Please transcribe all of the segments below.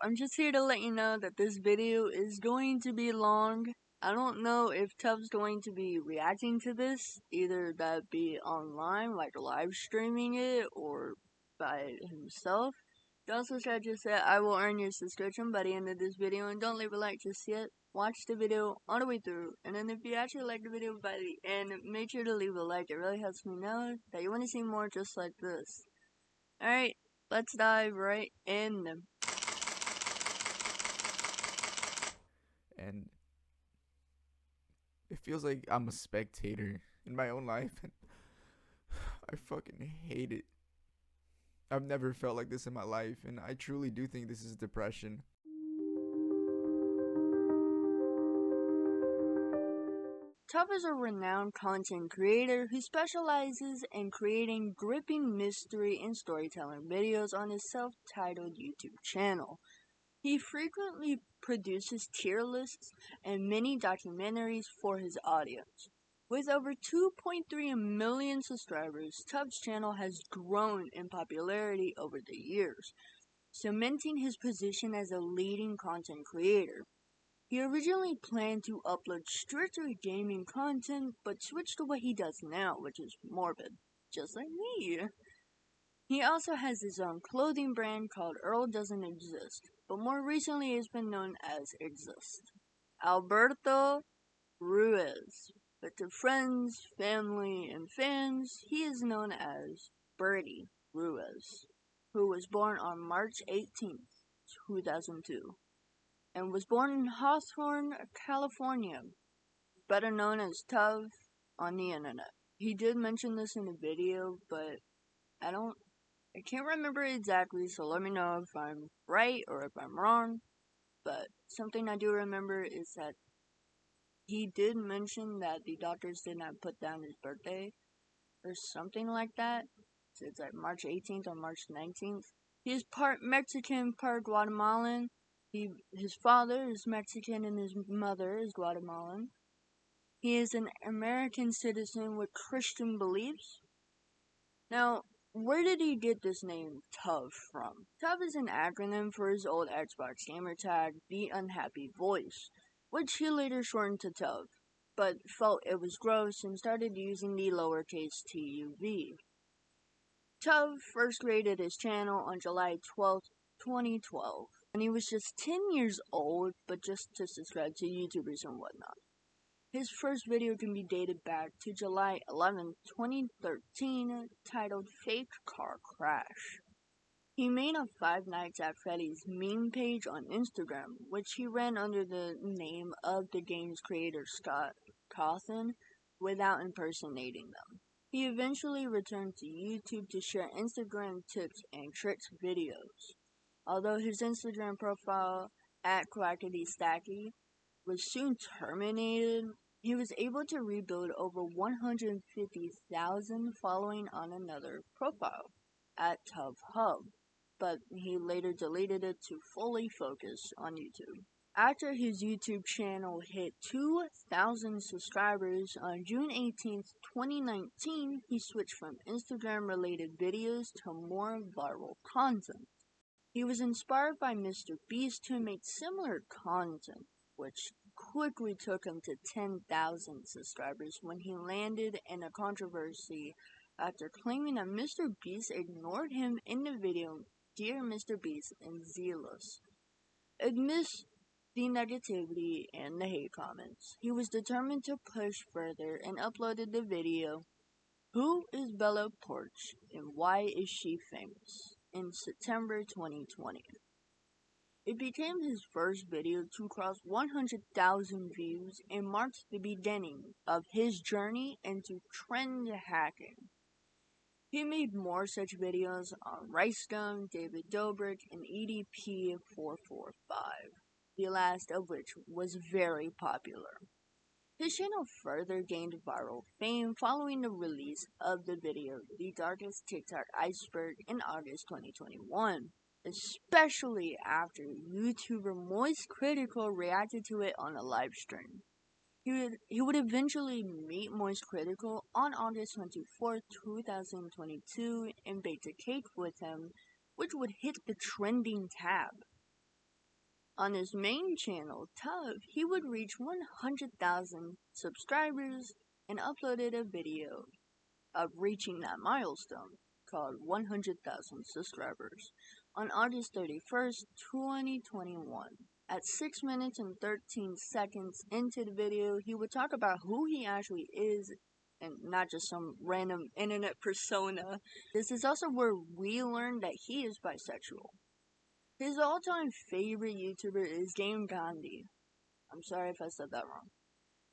I'm just here to let you know that this video is going to be long. I don't know if Tuv's going to be reacting to this, either that be online, like live streaming it, or by himself. He also said just that I will earn your subscription by the end of this video, and don't leave a like just yet. Watch the video all the way through, and then if you actually like the video by the end, make sure to leave a like. It really helps me know that you want to see more just like this. Alright, let's dive right in. And it feels like I'm a spectator in my own life, and I fucking hate it. I've never felt like this in my life, and I truly do think this is depression. Tuv is a renowned content creator who specializes in creating gripping mystery and storytelling videos on his self-titled YouTube channel. He frequently produces tier lists and mini documentaries for his audience. With over 2.3 million subscribers, Tuv's channel has grown in popularity over the years, cementing his position as a leading content creator. He originally planned to upload strictly gaming content, but switched to what he does now, which is morbid, just like me. He also has his own clothing brand called Earl Doesn't Exist, but more recently has been known as Exist. Alberto Ruiz. But to friends, family, and fans, he is known as Birdie Ruiz, who was born on March 18th, 2002, and was born in Hawthorne, California, better known as Tuv on the internet. He did mention this in a video, but I can't remember exactly, so let me know if I'm right or if I'm wrong. But something I do remember is that he did mention that the doctors did not put down his birthday or something like that. So it's like March 18th or March 19th. He is part Mexican, part Guatemalan. His father is Mexican and his mother is Guatemalan. He is an American citizen with Christian beliefs. Now, where did he get this name Tuv from? Tuv is an acronym for his old Xbox gamer tag, The Unhappy Voice, which he later shortened to Tuv, but felt it was gross and started using the lowercase tuv. Tuv first created his channel on July 12th, 2012, and he was just 10 years old, but just to subscribe to YouTubers and whatnot. His first video can be dated back to July 11, 2013, titled Fake Car Crash. He made a Five Nights at Freddy's meme page on Instagram, which he ran under the name of the game's creator Scott Cawthon, without impersonating them. He eventually returned to YouTube to share Instagram tips and tricks videos. Although his Instagram profile, @QuackityStacky, was soon terminated, he was able to rebuild over 150,000 following on another profile, @TuvHub, but he later deleted it to fully focus on YouTube. After his YouTube channel hit 2,000 subscribers on June 18th, 2019, he switched from Instagram-related videos to more viral content. He was inspired by Mr. Beast to make similar content, which quickly took him to 10,000 subscribers when he landed in a controversy after claiming that Mr. Beast ignored him in the video Dear Mr. Beast and Zealous. Amidst the negativity and the hate comments, he was determined to push further and uploaded the video Who is Bella Porch and Why is She Famous? In September 2020. It became his first video to cross 100,000 views and marked the beginning of his journey into trend hacking. He made more such videos on Ricegum, David Dobrik, and EDP445, the last of which was very popular. His channel further gained viral fame following the release of the video The Darkest TikTok Iceberg in August 2021, especially after YouTuber Moist Critical reacted to it on a live stream. He would eventually meet Moist Critical on August 24, 2022 and bake a cake with him, which would hit the trending tab. On his main channel, Tuv, he would reach 100,000 subscribers and uploaded a video of reaching that milestone called 100,000 subscribers on August 31st, 2021. At 6 minutes and 13 seconds into the video, he would talk about who he actually is and not just some random internet persona. This is also where we learned that he is bisexual. His all-time favorite YouTuber is Game Gandhi. I'm sorry if I said that wrong.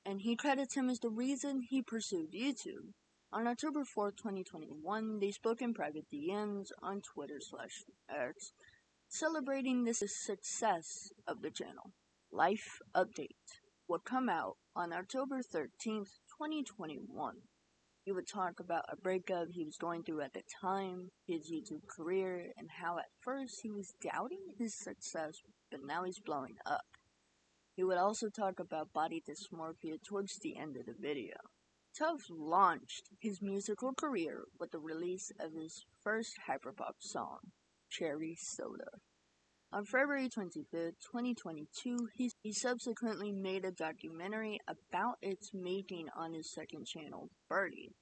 And he credits him as the reason he pursued YouTube. On October 4th, 2021, they spoke in private DMs on Twitter/X, celebrating the success of the channel. Life Update would come out on October 13th, 2021. He would talk about a breakup he was going through at the time, his YouTube career, and how at first he was doubting his success, but now he's blowing up. He would also talk about body dysmorphia towards the end of the video. Tuv launched his musical career with the release of his first hyperpop song, Cherry Soda. On February 25th, 2022, he subsequently made a documentary about its making on his second channel, Birdie.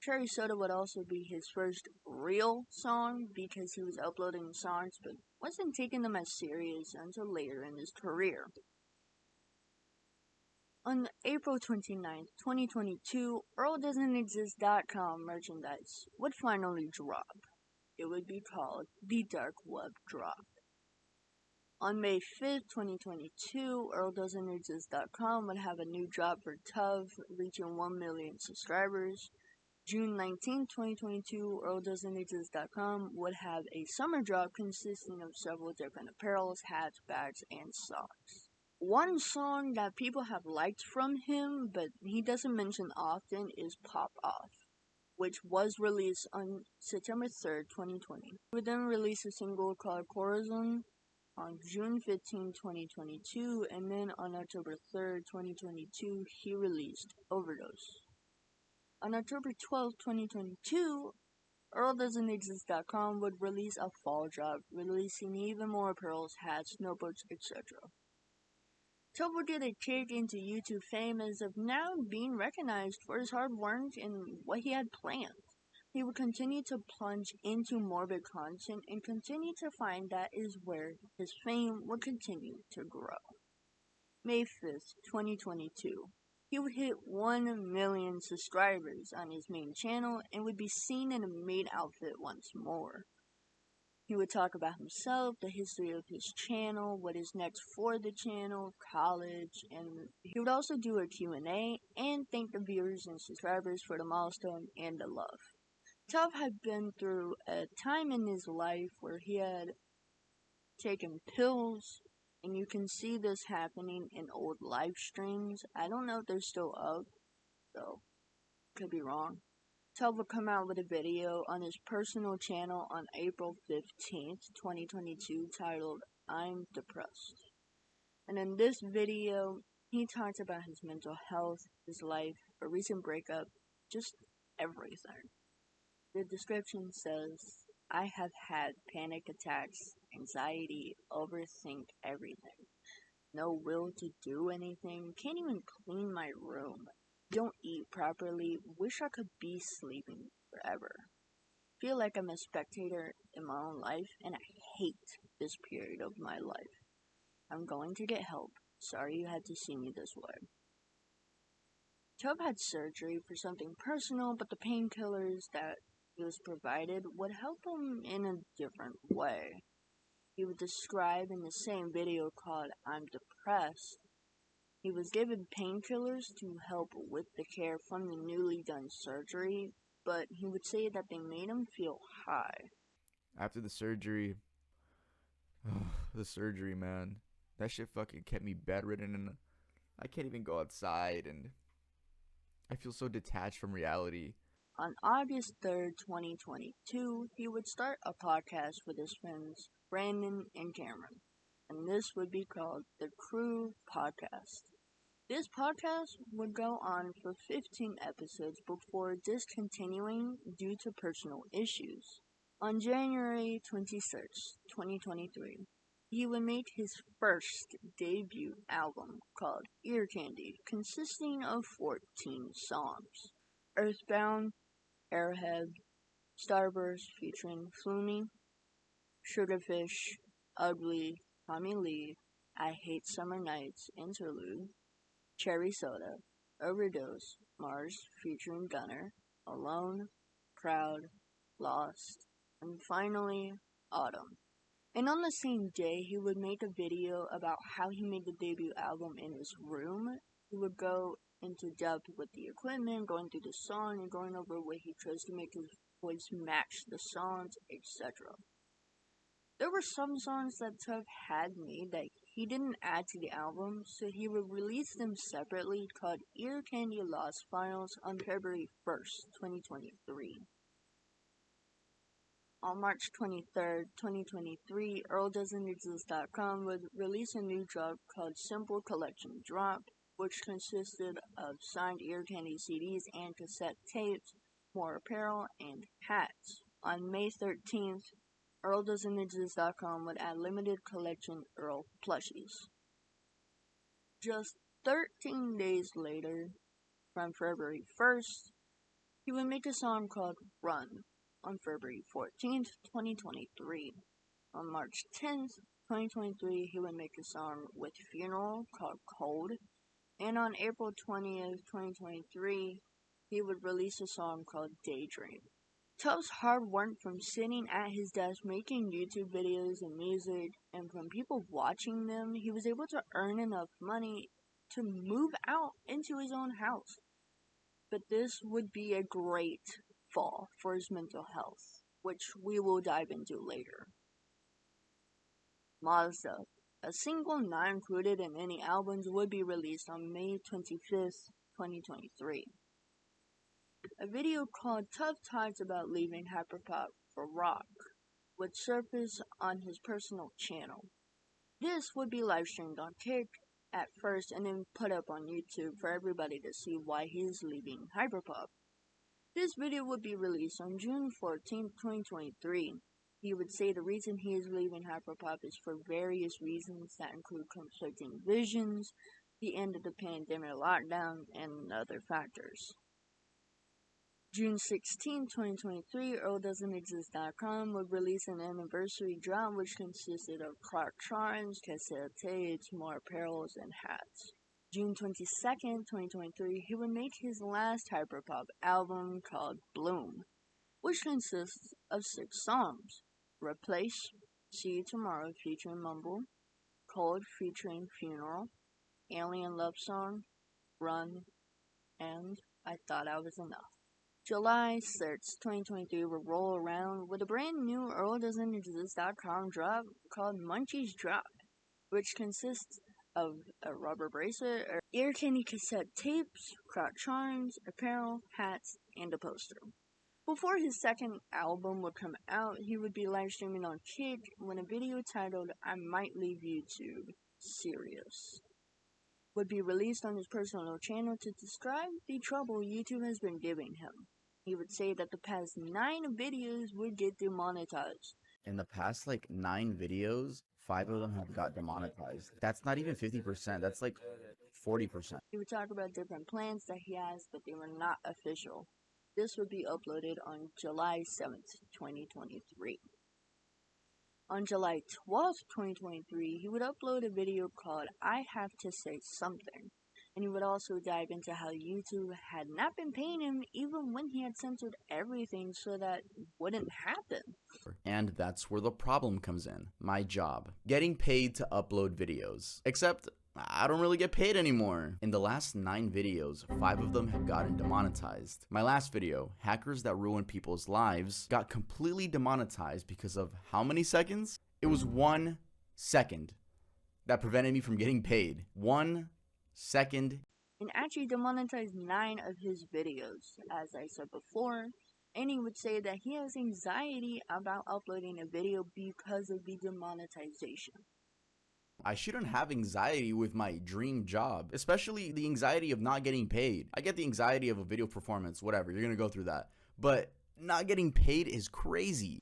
Cherry Soda would also be his first real song because he was uploading songs but wasn't taking them as serious until later in his career. On April 29th, 2022, EarlDoesn'tExist.com merchandise would finally drop. It would be called The Dark Web Drop. On May 5th, 2022, EarlDoesn'tExist.com would have a new drop for Tuv, reaching 1 million subscribers. June 19th, 2022, EarlDoesn'tExist.com would have a summer drop consisting of several different apparels, hats, bags, and socks. One song that people have liked from him, but he doesn't mention often, is Pop Off, which was released on September 3rd, 2020. He would then release a single called Corazon on June 15, 2022, and then on October 3rd, 2022, he released Overdose. On October 12, 2022, EarlDoesn'tExist.com would release a fall drop, releasing even more apparels, hats, notebooks, etc. Tuv would get a kick into YouTube fame as of now being recognized for his hard work and what he had planned. He would continue to plunge into morbid content and continue to find that is where his fame would continue to grow. May 5th, 2022. He would hit 1 million subscribers on his main channel and would be seen in a maid outfit once more. He would talk about himself, the history of his channel, what is next for the channel, college, and he would also do a Q&A and thank the viewers and subscribers for the milestone and the love. Tuv had been through a time in his life where he had taken pills, and you can see this happening in old live streams. I don't know if they're still up, so could be wrong. Tuv would come out with a video on his personal channel on April 15th, 2022, titled, I'm Depressed. And in this video, he talks about his mental health, his life, a recent breakup, just everything. The description says, I have had panic attacks, anxiety, overthink everything. No will to do anything, can't even clean my room. Don't eat properly, wish I could be sleeping forever. Feel like I'm a spectator in my own life, and I hate this period of my life. I'm going to get help. Sorry you had to see me this way. Tuv had surgery for something personal, but the painkillers that he was provided would help him in a different way. He would describe in the same video called I'm Depressed, he was given painkillers to help with the care from the newly done surgery, but he would say that they made him feel high. After the surgery, man, that shit fucking kept me bedridden, and I can't even go outside, and I feel so detached from reality. On August 3rd, 2022, he would start a podcast with his friends Brandon and Cameron, and this would be called The Crew Podcast. This podcast would go on for 15 episodes before discontinuing due to personal issues. On January 26, 2023, he would make his first debut album called Ear Candy, consisting of 14 songs. Earthbound, Airhead, Starburst featuring Flumy, Sugarfish, Ugly, Tommy Lee, I Hate Summer Nights Interlude, Cherry Soda, Overdose, Mars featuring Gunner, Alone, Proud, Lost, and finally Autumn. And on the same day, he would make a video about how he made the debut album in his room. He would go into depth with the equipment, going through the song, and going over what he chose to make his voice match the songs, etc. There were some songs that Tuv had made that he didn't add to the album, so he would release them separately, called Ear Candy Lost Files, on February 1st, 2023. On March 23rd, 2023, EarlDoesn'tExist.com would release a new drop called Simple Collection Drop, which consisted of signed Ear Candy CDs and cassette tapes, more apparel, and hats. On May 13th, EarlDoesn'tExist.com would add limited collection Earl plushies. Just 13 days later, from February 1st, he would make a song called Run on February 14th, 2023. On March 10th, 2023, he would make a song with Funeral called Cold. And on April 20th, 2023, he would release a song called Daydream. Tuv's hard work from sitting at his desk making YouTube videos and music, and from people watching them, he was able to earn enough money to move out into his own house. But this would be a great fall for his mental health, which we will dive into later. Mazda, a single not included in any albums, would be released on May 25th, 2023. A video called Tuv Talks About Leaving Hyperpop for Rock would surface on his personal channel. This would be live streamed on Kick at first and then put up on YouTube for everybody to see why he is leaving Hyperpop. This video would be released on June 14, 2023. He would say the reason he is leaving Hyperpop is for various reasons that include conflicting visions, the end of the pandemic lockdown, and other factors. June 16, 2023, EarlDoesn'tExist.com would release an anniversary drop which consisted of Clark charms, cassette tapes, more apparels, and hats. June 22nd, 2023, he would make his last hyperpop album called Bloom, which consists of 6 songs: Replace, See You Tomorrow featuring Mumble, Cold featuring Funeral, Alien Love Song, Run, and I Thought I Was Enough. July 6th, 2023 will roll around with a brand new EarlDoesn'tExist.com drop called Munchie's Drop, which consists of a rubber bracelet, ear candy cassette tapes, croc charms, apparel, hats, and a poster. Before his second album would come out, he would be live streaming on Kick when a video titled I Might Leave YouTube Serious would be released on his personal channel to describe the trouble YouTube has been giving him. He would say that the past 9 videos would get demonetized. In the past, 9 videos, 5 of them have got demonetized. That's not even 50%. That's 40%. He would talk about different plans that he has, but they were not official. This would be uploaded on July 7th, 2023. On July 12th, 2023, he would upload a video called I Have to Say Something. And he would also dive into how YouTube had not been paying him even when he had censored everything so that wouldn't happen. And that's where the problem comes in. My job. Getting paid to upload videos. Except, I don't really get paid anymore. In the last 9 videos, 5 of them have gotten demonetized. My last video, Hackers That Ruin People's Lives, got completely demonetized because of how many seconds? It was 1 second that prevented me from getting paid. 1 second. And actually demonetized 9 of his videos, as I said before. And he would say that he has anxiety about uploading a video because of the demonetization. I shouldn't have anxiety with my dream job, especially the anxiety of not getting paid. I get the anxiety of a video performance, whatever, you're gonna go through that. But not getting paid is crazy.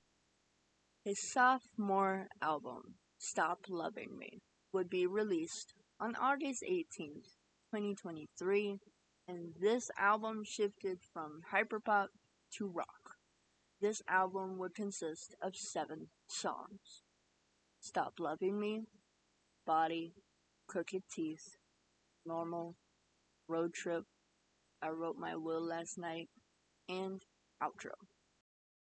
His sophomore album, Stop Loving Me would be released on August 18th, 2023, and this album shifted from hyperpop to rock. This album would consist of 7 songs: Stop Loving Me, Body, Crooked Teeth, Normal, Road Trip, I Wrote My Will Last Night, and Outro.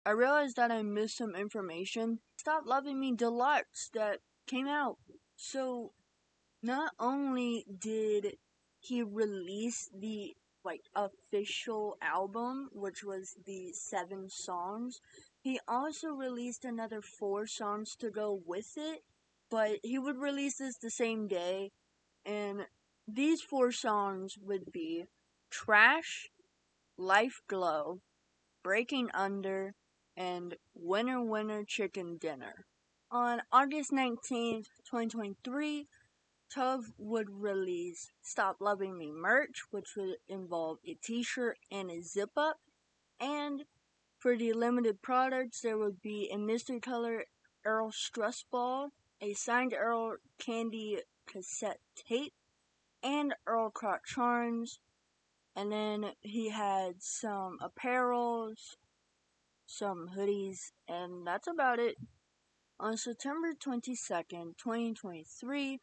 I realized that I missed some information. Stop Loving Me Deluxe that came out. So not only did he release the official album, which was the 7 songs, he also released another 4 songs to go with it, but he would release this the same day, and these 4 songs would be Trash, Life Glow, Breaking Under, and Winner Winner Chicken Dinner. On August 19th, 2023, Tuv would release Stop Loving Me merch, which would involve a t-shirt and a zip-up. And for the limited products, there would be a mystery color Earl Stress Ball, a signed Earl Candy cassette tape, and Earl Crotch charms. And then he had some apparels, some hoodies, and that's about it. On September 22nd, 2023,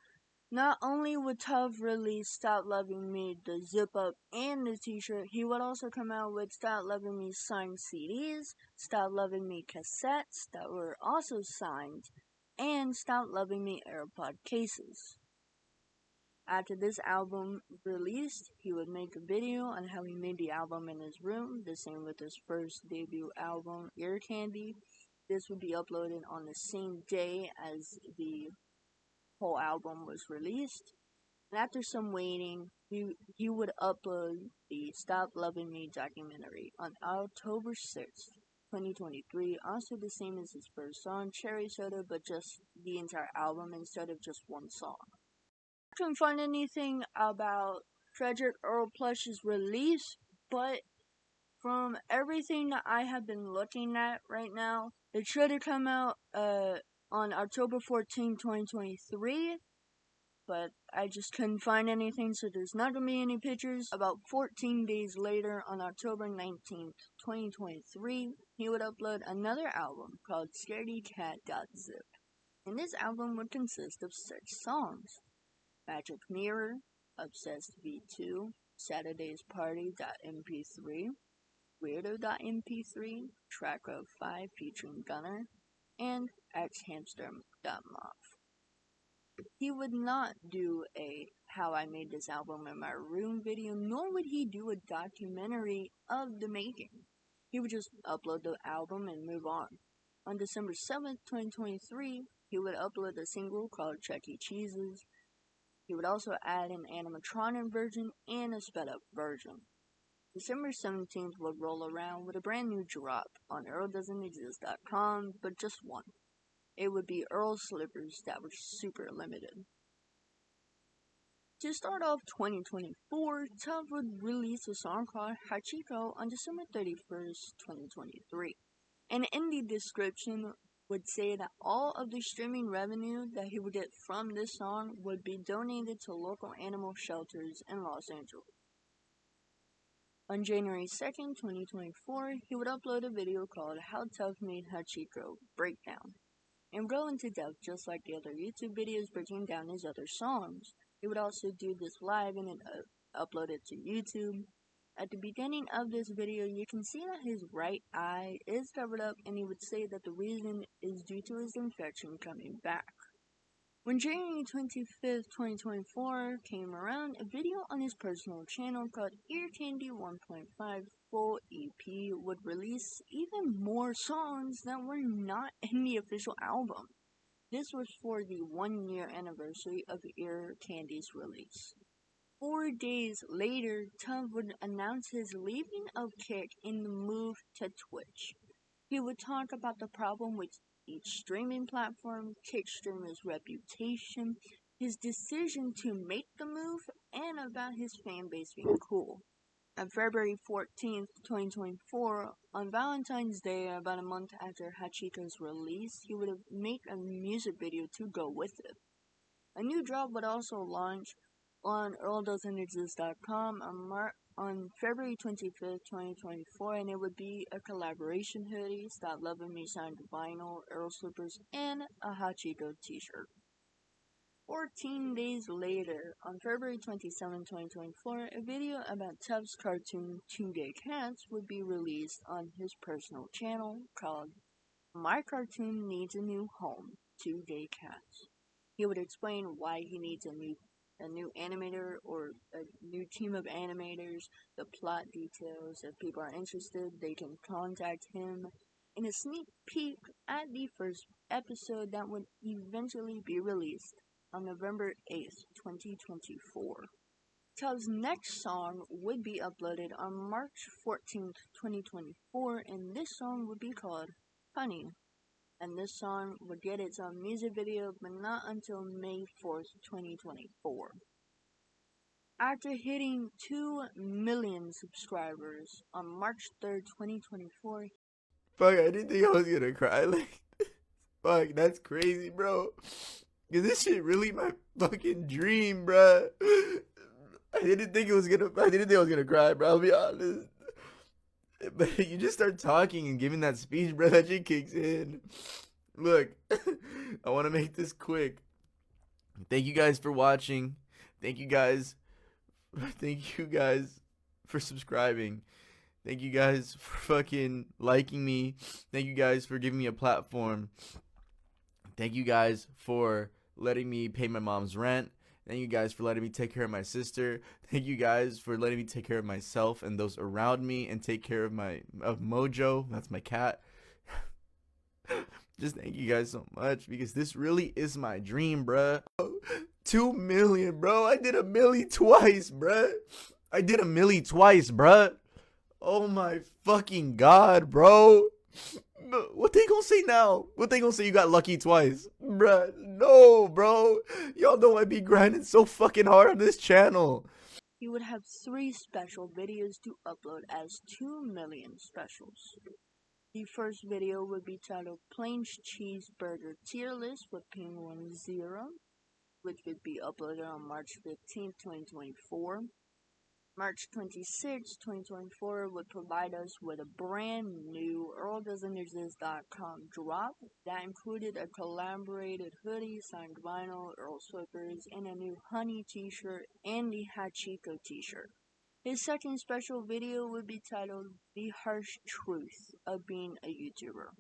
not only would Tuv release Stop Loving Me, the zip up, and the t-shirt, he would also come out with Stop Loving Me signed CDs, Stop Loving Me cassettes that were also signed, and Stop Loving Me AirPod cases. After this album released, he would make a video on how he made the album in his room, the same with his first debut album, Ear Candy. This would be uploaded on the same day as the whole album was released. And after some waiting, he would upload the Stop Loving Me documentary on October 6th, 2023, also the same as his first song, Cherry Soda, but just the entire album instead of just one song. I couldn't find anything about Frederick Earl Plush's release, but from everything that I have been looking at right now, it should have come out on October 14, 2023, but I just couldn't find anything, so there's not going to be any pictures. About 14 days later, on October 19th, 2023, he would upload another album called ScaredyCat.zip, and this album would consist of 6 songs: Magic Mirror, Obsessed V2, Saturday's Party.mp3, Weirdo.mp3, Track of 5 featuring Gunner, and Xhamster.mov. He would not do a How I Made This Album in My Room video, nor would he do a documentary of the making. He would just upload the album and move on. On December 7th, 2023, he would upload a single called Chuck E. Cheese's. He would also add an animatronic version and a sped up version. December 17th would roll around with a brand new drop on EarlDoesn'tExist.com, but just one. It would be Earl Slippers that were super limited. To start off 2024, Tuv would release a song called Hachiko on December 31st, 2023. And in the description would say that all of the streaming revenue that he would get from this song would be donated to local animal shelters in Los Angeles. On January 2nd, 2024, he would upload a video called How Tuv Made Hachiko Breakdown, and go into depth just like the other YouTube videos breaking down his other songs. He would also do this live and then upload it to YouTube. At the beginning of this video, you can see that his right eye is covered up, and he would say that the reason is due to his infection coming back. When January 25th, 2024 came around, a video on his personal channel called Ear Candy 1.5 Full EP would release even more songs that were not in the official album. This was for the 1-year anniversary of Ear Candy's release. 4 days later, Tuv would announce his leaving of Kick and the move to Twitch. He would talk about the problem with each streaming platform, Kick streamer's reputation, his decision to make the move, and about his fanbase being cool. On February 14th, 2024, on Valentine's Day, about a month after Hachiko's release, he would make a music video to go with it. A new drop would also launch on earldoesn't.exist.com on February 25th, 2024, and it would be a collaboration hoodie, Stop Loving Me signed vinyl, Earl slippers, and a Hachiko t-shirt. 14 days later, on February 27, 2024, a video about Tuv's cartoon 2 Gay Cats would be released on his personal channel called My Cartoon Needs a New Home, 2 Gay Cats. He would explain why he needs a new animator or a new team of animators, the plot details. If people are interested, they can contact him. In a sneak peek at the first episode that would eventually be released on November 8th, 2024. Tuv's next song would be uploaded on March 14th, 2024, and this song would be called Honey. And this song would get its own music video, but not until May 4th, 2024. After hitting 2 million subscribers on March 3rd, 2024. Fuck, I didn't think I was gonna cry like this. Fuck, that's crazy, bro. Is this shit really my fucking dream, bro? I didn't think I was gonna cry, bro. I'll be honest. But you just start talking and giving that speech, bro. That shit kicks in. Look, I want to make this quick. Thank you guys for watching. Thank you guys for subscribing. Thank you guys for fucking liking me. Thank you guys for giving me a platform. Thank you guys for letting me pay my mom's rent. Thank you guys for letting me take care of my sister. Thank you guys for letting me take care of myself and those around me and take care of Mojo. That's my cat. Just thank you guys so much because this really is my dream, bruh. 2 million, bro. I did a milli twice, bruh. Oh my fucking god, bro. What they gonna say now? What they gonna say you got lucky twice? Bruh, no, bro. Y'all know I be grinding so fucking hard on this channel. He would have 3 special videos to upload as 2 million specials. The first video would be titled Plain Cheeseburger Tier List with Penguin Zero, which would be uploaded on March 15th, 2024. March 26, 2024 would provide us with a brand new EarlDoesn'tExist.com drop that included a collaborated hoodie, signed vinyl, Earl slippers, and a new Honey t-shirt and the Hachiko t-shirt. His second special video would be titled The Harsh Truth of Being a YouTuber,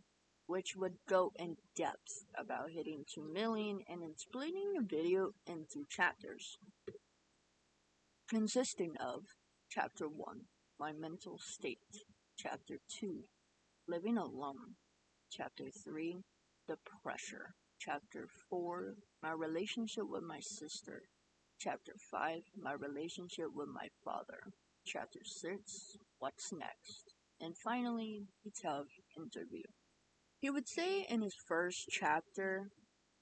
which would go in depth about hitting 2 million and then splitting the video into chapters, consisting of Chapter 1, My Mental State, Chapter 2, Living Alone, Chapter 3, The Pressure, Chapter 4, My Relationship with My Sister, Chapter 5, My Relationship with My Father, Chapter 6, What's Next, and finally, the Tuv interview. He would say in his first chapter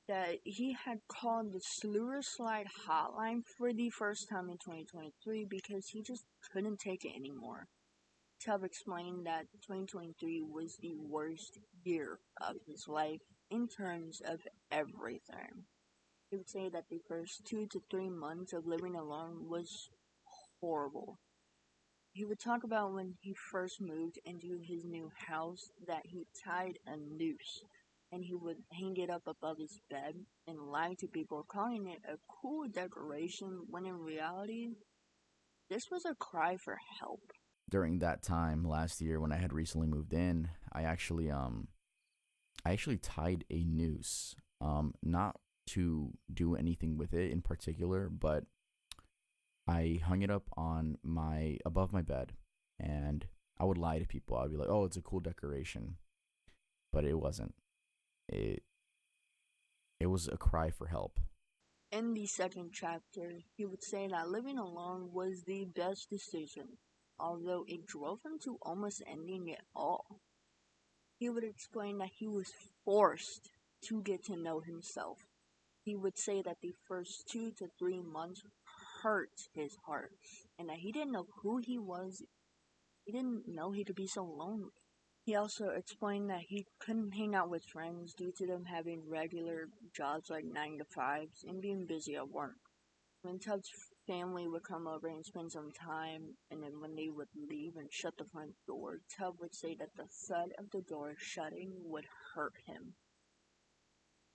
that he had called the Slur Slide hotline for the first time in 2023 because he just couldn't take it anymore. Tuv explained that 2023 was the worst year of his life in terms of everything. He would say that the first 2 to 3 months of living alone was horrible. He would talk about when he first moved into his new house that he tied a noose and he would hang it up above his bed and lie to people, calling it a cool decoration when in reality, this was a cry for help. During that time last year when I had recently moved in, I actually tied a noose, not to do anything with it in particular, but I hung it up on above my bed, and I would lie to people. I'd be like, "Oh, it's a cool decoration," but it wasn't. It was a cry for help. In the second chapter, he would say that living alone was the best decision, although it drove him to almost ending it all. He would explain that he was forced to get to know himself. He would say that the first 2 to 3 months hurt his heart, and that he didn't know who he was. He didn't know he could be so lonely. He also explained that he couldn't hang out with friends due to them having regular jobs like 9 to 5s and being busy at work. When Tub's family would come over and spend some time, and then when they would leave and shut the front door, Tub would say that the thud of the door shutting would hurt him.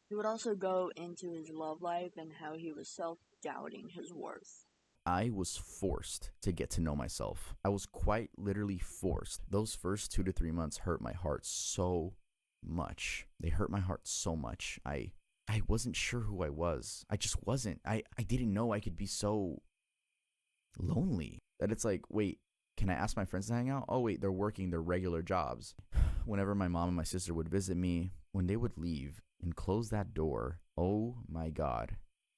He would also go into his love life and how he was self-doubting his worth. I was forced to get to know myself. I was quite literally forced. Those first 2 to 3 months hurt my heart so much. They hurt my heart so much. I wasn't sure who I was. I just wasn't. I didn't know I could be so lonely. That it's like, wait, can I ask my friends to hang out? Oh, wait, they're working their regular jobs. Whenever my mom and my sister would visit me, when they would leave and close that door, oh my God.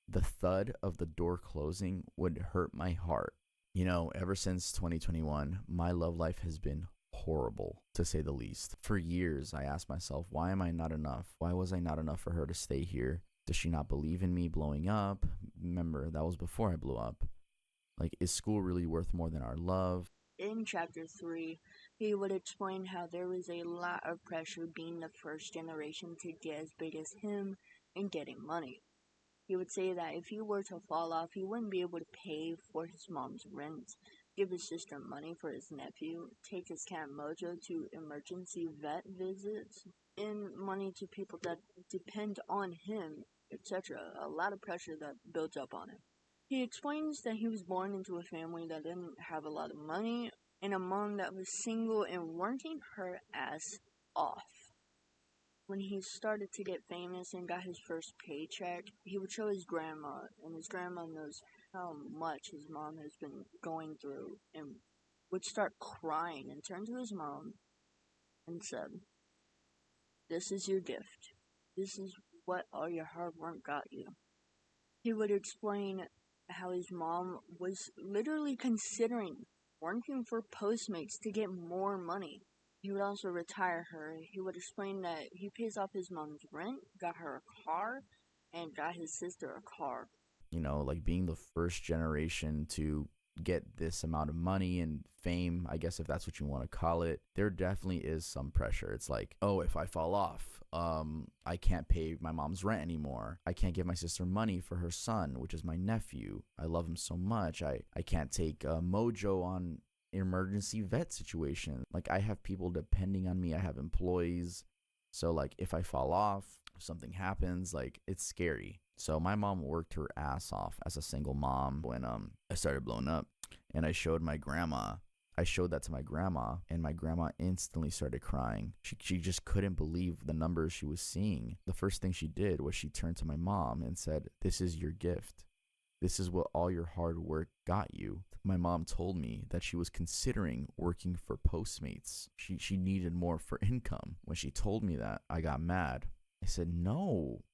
The thud of the door closing would hurt my heart. You know, ever since 2021, my love life has been horrible, to say the least. For years, I asked myself, why am I not enough? Why was I not enough for her to stay here? Does she not believe in me blowing up? Remember, that was before I blew up. Like, is school really worth more than our love? In chapter 3, he would explain how there was a lot of pressure being the first generation to get as big as him and getting money. He would say that if he were to fall off, he wouldn't be able to pay for his mom's rent, give his sister money for his nephew, take his cat Mojo to emergency vet visits, and money to people that depend on him, etc. A lot of pressure that builds up on him. He explains that he was born into a family that didn't have a lot of money, and a mom that was single and working her ass off. When he started to get famous and got his first paycheck, he would show his grandma, and his grandma knows how much his mom has been going through, and would start crying and turn to his mom and said, "This is your gift. This is what all your hard work got you." He would explain how his mom was literally considering working for Postmates to get more money. He would also retire her. He would explain that he pays off his mom's rent, got her a car, and got his sister a car. You know, like being the first generation to get this amount of money and fame, I guess if that's what you want to call it, there definitely is some pressure. It's like, oh, if I fall off, I can't pay my mom's rent anymore. I can't give my sister money for her son, which is my nephew. I love him so much. I can't take Mojo on emergency vet situation. Like, I have people depending on me. I have employees. So like, if I fall off, if something happens, like, it's scary. So my mom worked her ass off as a single mom when I started blowing up, and I showed my grandma. I showed that to my grandma, and my grandma instantly started crying. She just couldn't believe the numbers she was seeing. The first thing she did was she turned to my mom and said, "This is your gift. This is what all your hard work got you." My mom told me that she was considering working for Postmates. She needed more for income. When she told me that, I got mad. I said, no,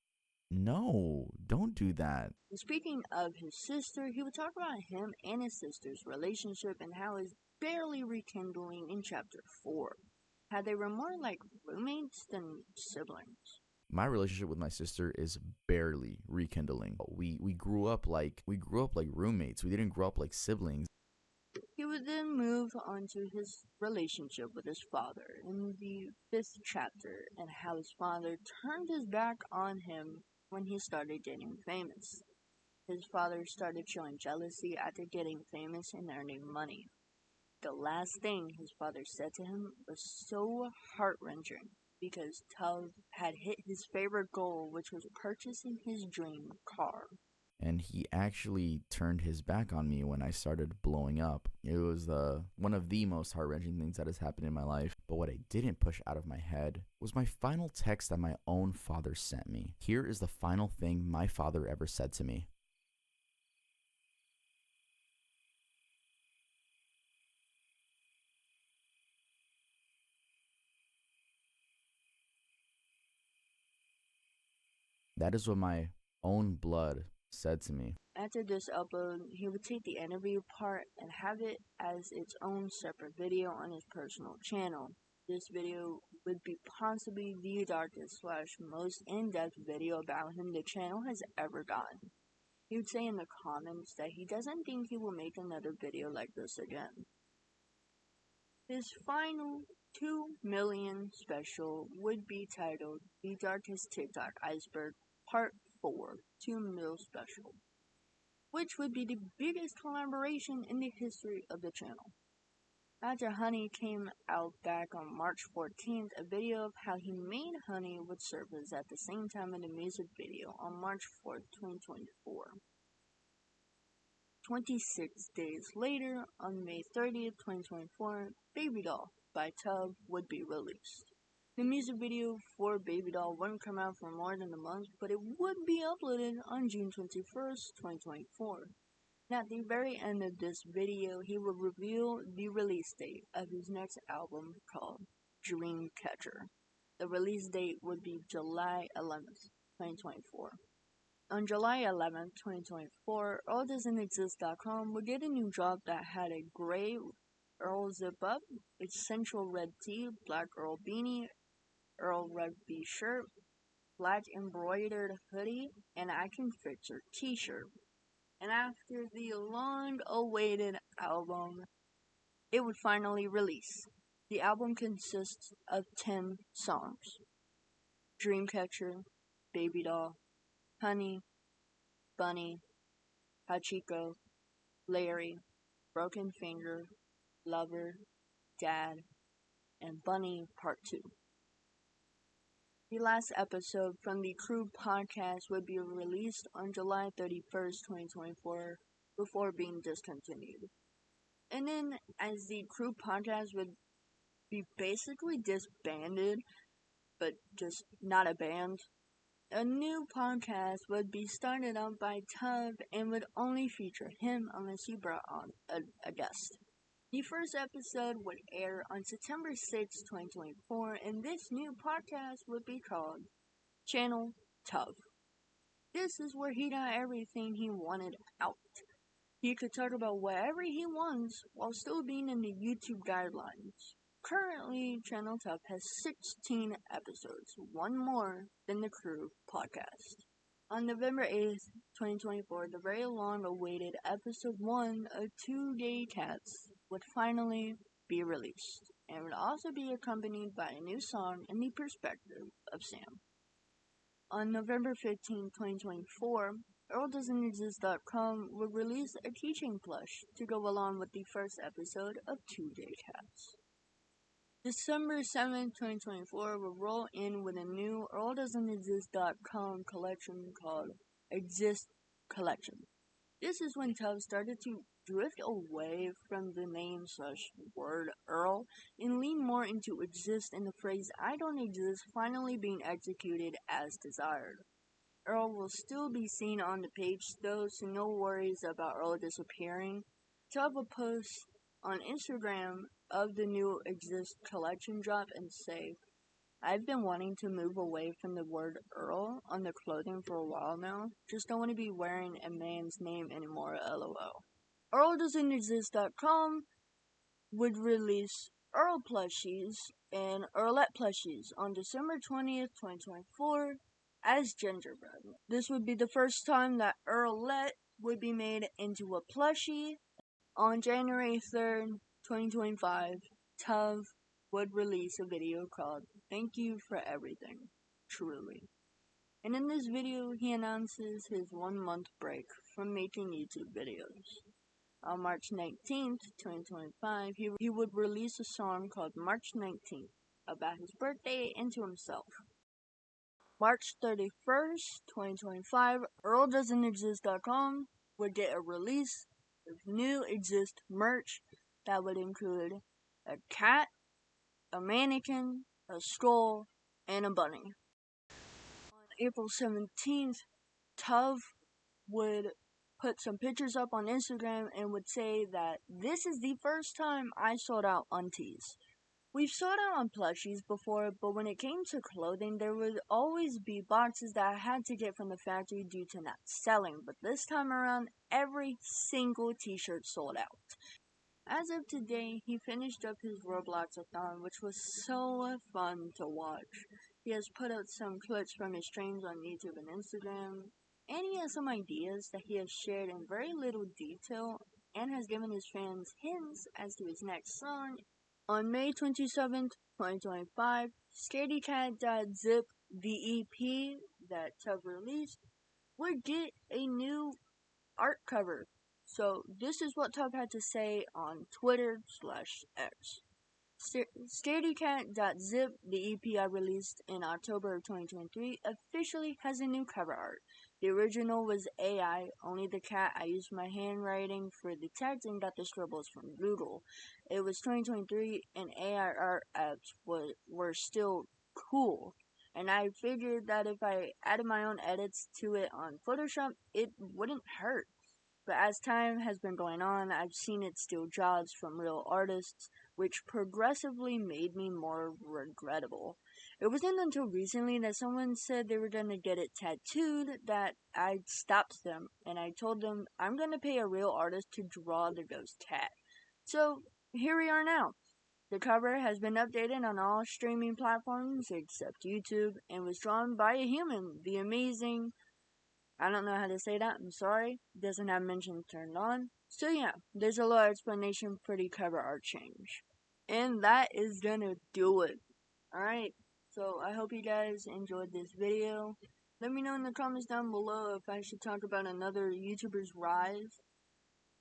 don't do that. Speaking of his sister, he would talk about him and his sister's relationship and how it's barely rekindling in chapter 4. How they were more like roommates than siblings. My relationship with my sister is barely rekindling. We grew up like roommates. We didn't grow up like siblings. He would then move on to his relationship with his father in the 5th chapter, and how his father turned his back on him when he started getting famous. His father started showing jealousy after getting famous and earning money. The last thing his father said to him was so heart-wrenching, because Tuv had hit his favorite goal, which was purchasing his dream car. And he actually turned his back on me when I started blowing up. It was one of the most heart-wrenching things that has happened in my life. But what I didn't push out of my head was my final text that my own father sent me. Here is the final thing my father ever said to me. That is what my own blood said to me. After this upload, he would take the interview part and have it as its own separate video on his personal channel. This video would be possibly the darkest / most in-depth video about him the channel has ever gotten. He would say in the comments that he doesn't think he will make another video like this again. His final 2 million special would be titled The Darkest TikTok Iceberg Part 4 2 Mil Special, which would be the biggest collaboration in the history of the channel. After Honey came out back on March 14th, a video of how he made honey would surface at the same time in the music video on March 4th, 2024. 26 days later, on May 30th, 2024, Baby Doll by Tuv would be released. The music video for Baby Doll wouldn't come out for more than a month, but it would be uploaded on June 21st, 2024. And at the very end of this video, he will reveal the release date of his next album called Dreamcatcher. The release date would be July 11th, 2024. On July 11th, 2024, EarlDoesn'tExist.com would get a new drop that had a gray Earl zip up, its central red tee, black Earl beanie, Earl rugby shirt, black embroidered hoodie, and I Can Fix Her t-shirt. And after the long-awaited album, it would finally release. The album consists of 10 songs: Dreamcatcher, Baby Doll, Honey, Bunny, Hachiko, Larry, Broken Finger, Lover, Dad, and Bunny Part 2. The last episode from the Crew podcast would be released on July 31st, 2024, before being discontinued. And then, as the Crew podcast would be basically disbanded, but just not a band, a new podcast would be started up by Tuv and would only feature him unless he brought on a guest. The first episode would air on September 6, 2024, and this new podcast would be called Channel Tuv. This is where he got everything he wanted out. He could talk about whatever he wants while still being in the YouTube guidelines. Currently, Channel Tuv has 16 episodes, one more than the Crew podcast. On November 8th, 2024, the very long-awaited episode 1 of 2 Gay Cats would finally be released, and would also be accompanied by a new song in the perspective of Sam. On November 15th, 2024, EarlDoesn'tExist.com would release a teaching plush to go along with the first episode of 2 Gay Cats. December 7th, 2024 will roll in with a new EarlDoesn'tExist.com collection called Exist Collection. This is when Tuv started to drift away from the name/word Earl and lean more into exist, and the phrase I don't exist finally being executed as desired. Earl will still be seen on the page though, so no worries about Earl disappearing. Tuv will post on Instagram of the new Exist collection drop and say, I've been wanting to move away from the word Earl on the clothing for a while now. Just don't want to be wearing a man's name anymore, lol. EarlDoesn'tExist.com would release Earl plushies and Earlette plushies on December 20th, 2024 as gingerbread. This would be the first time that Earlette would be made into a plushie. On January 3rd, 2025, Tuv would release a video called Thank You for Everything, Truly. And in this video, he announces his 1-month break from making YouTube videos. On March 19th, 2025, he would release a song called March 19th about his birthday and to himself. March 31st, 2025, EarlDoesn'tExist.com would get a release of new Exist merch that would include a cat, a mannequin, a skull, and a bunny. On April 17th, Tuv would put some pictures up on Instagram and would say that this is the first time I sold out on tees. We've sold out on plushies before, but when it came to clothing, there would always be boxes that I had to get from the factory due to not selling, but this time around, every single t-shirt sold out. As of today, he finished up his Roblox-a-thon, which was so fun to watch. He has put out some clips from his streams on YouTube and Instagram. and he has some ideas that he has shared in very little detail and has given his fans hints as to his next song. On May 27th, 2025, ScaredyCat.zip, the EP that Tuv released, would get a new art cover. So this is what Tuv had to say on Twitter/X. ScaredyCat.zip, the EP I released in October of 2023, officially has a new cover art. The original was AI, only the cat. I used my handwriting for the text and got the scribbles from Google. It was 2023 and AI art apps were still cool. And I figured that if I added my own edits to it on Photoshop, it wouldn't hurt. But as time has been going on, I've seen it steal jobs from real artists, which progressively made me more regrettable. It wasn't until recently that someone said they were going to get it tattooed that I stopped them, and I told them I'm going to pay a real artist to draw the ghost cat. So, here we are now. The cover has been updated on all streaming platforms except YouTube, and was drawn by a human, the amazing... I don't know how to say that, I'm sorry. Doesn't have mention turned on. So yeah, there's a little explanation for the cover art change. And that is gonna do it. Alright, so I hope you guys enjoyed this video. Let me know in the comments down below if I should talk about another YouTuber's rise.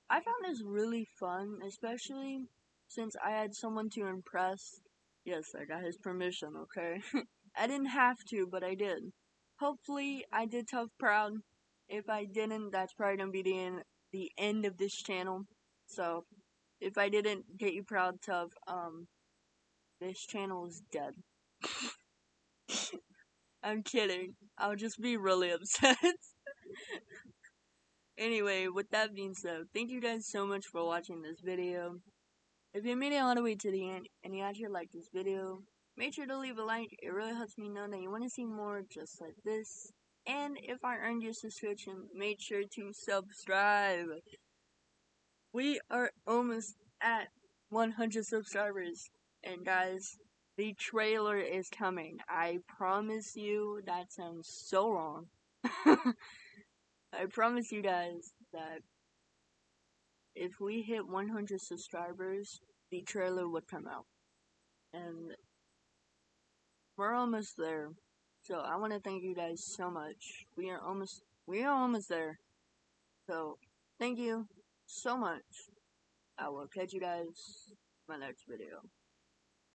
I found this really fun, especially since I had someone to impress. Yes, I got his permission, okay? I didn't have to, but I did. Hopefully, I did Tuv proud. If I didn't, that's probably gonna be the end of this channel. So, if I didn't get you proud, Tuv, this channel is dead. I'm kidding. I'll just be really upset. Anyway, with that being said, thank you guys so much for watching this video. If you made it all the way to the end and you actually liked this video, make sure to leave a like. It really helps me know that you want to see more just like this. And if I earned your subscription, make sure to subscribe. We are almost at 100 subscribers. And guys, the trailer is coming. I promise you, that sounds so wrong. I promise you guys that if we hit 100 subscribers, the trailer would come out. And we're almost there. So I want to thank you guys so much. We are almost there. So thank you so much. I will catch you guys in my next video.